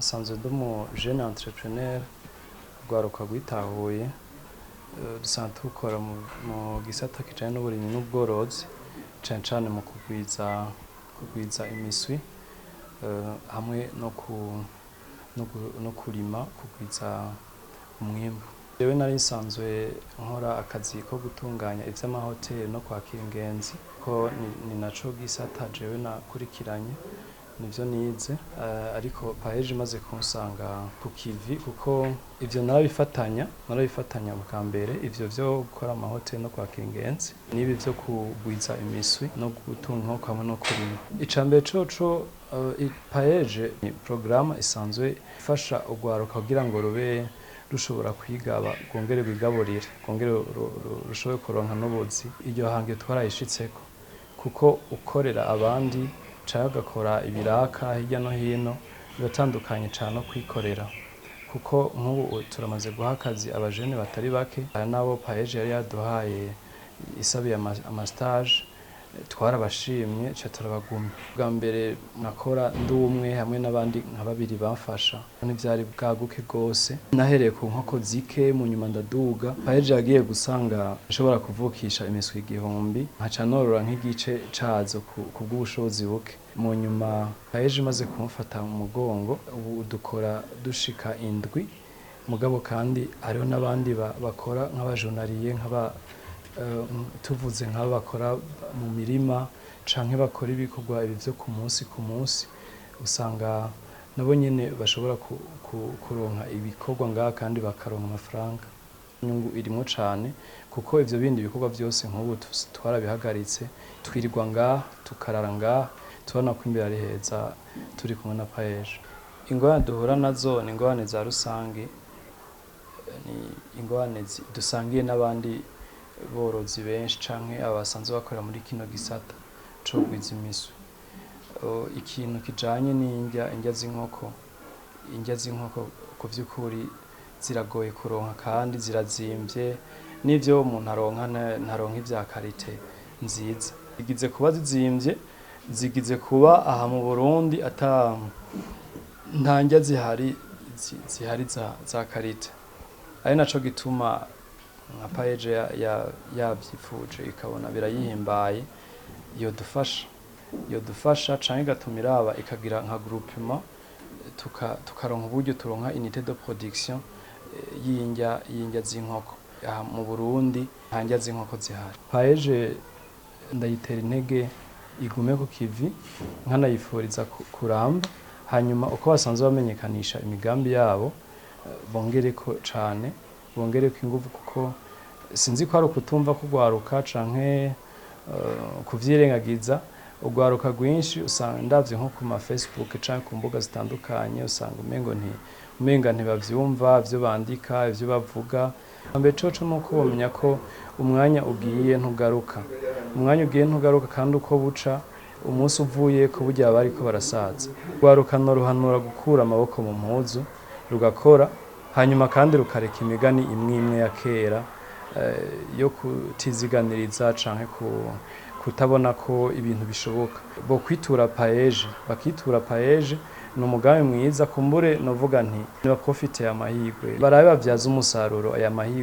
sanzwe ndi mu jeune entrepreneur Urwaruka rwitahuye dusanzwe dukora mu gisata kijanye n'uburimyi n'ubworozi cane cane mu kurwiza imiswi hamwe no kurima kurwiza umwimbu. Jewe nari nsanzwe nkora akazi ko gutunganya ivy'amahoteli no kwakira ingenzi ko ni naco gisata jewe nakurikiranye nivyo nize ariko paeje imaze kunsanga ku kivi kuko ivyo narabifatanya bwa mbere ivyo vyo gukora amahoteli no kwakira ingenzi n'ibi vyo kugwiza imiswi no gutunga inkoko hamwe no kurima. Icambere coco paeje ni programme isanzwe ifasha urwaruka kugira ngo rube rushobora kwigaba rwongere rwigaburire rwongere rushobore kuronka n'ubuzi. Iryo hange twarayishitseko kuko ukorera abandi canke ugakora ibiraka hirya no hino biratandukanye cane no kwikorera kuko nk'ubu turamaze guha akazi abajene batari bake hari n'abo paeje yari yaduhaye isabiye amastage twarabashimye ca turabagumya. Bwa mbere nakora ndi umwe hamwe n'abandi nka babiri bamfasha ntivyari bwaguke gose nahereye ku nkoko zike mu nyuma ndaduga paeje yagiye gusanga nshobora kuvukisha imiswi 1000 nkaca norora nk'igice cazo kubw'ubushobozi buke. Mu nyuma paeje imaze kumufata mu mugongo ubu dukora dushika 7 mugabo kandi hariho n'abandi bakora nk'abajonariye tuvuze nk'abo bakora mu mirima canke bakora ibikorwa ibi vyo ku munsi usanga nabo nyene bashobora kuronka ibikorwa ngaha kandi bakaronka amafaranga. Inyungu irimwo cane kuko ivyo bindi bikorwa vyose nk'ubu twarabihagaritse twirirwa ngaha tukarara ngaha tubona ko imbere ari heza turi kumwe na paeje. Ingorane duhura nazo ni ingorane za rusangi, ni ingorane dusangiye n'abandi borozi benshi canke abasanzwe bakorera muri kino gisata co kugwiza imiswi. Ikintu kijanye n'indya z'inkoko ku vy'ukuri ziragoye kuronka kandi zirazimvye n'ivyo umuntu ntaronka ivya karite nziza. Zigize kuba zizimvye zigize kuba aha mu Burundi nta ndya zihari za karite ari naco gituma nka paeje yavyifuje ikabona birayihimbaye yodufasha canke igatumira aba ikagira nka groupement tukaronka uburyo turonka unité de production y'indya z'inkoko. Aha mu Burundi nta ndya z'inkoko zihari. Paeje ndayitera intege igume ku kivi nkanayifuriza kuramba hanyuma uko basanzwe bamenyekanisha imigambi yabo bongereko cane bongereko inguvu kuko sinzi ko ari ukutumva kugwaruka canke kuvyirengagiza. Urwaruka rwinshi usanga ndavye nko ku ma Facebook canke ku mbuga zitandukanye usanga umenga ntibavyumva ivyo bandika ivyo bavuga. Mbere coco nuko bomenya ko umwanya ugiye ntugaruka kandi uko buca umunsi uvuye ko burya bariko barasaza. Urwaruka ruhanura gukura amaboko mu mpuzu rugakora hanyuma kandi rukareka imigani imwe ya kera yo kutiziganiriza canke kutabona ko ibintu bishoboka. Bo kwitura paeje ni umugambi mwiza kumbure novuga nti nibaprofite amahirwe barabe bavyaza umusaruro aya mahirwe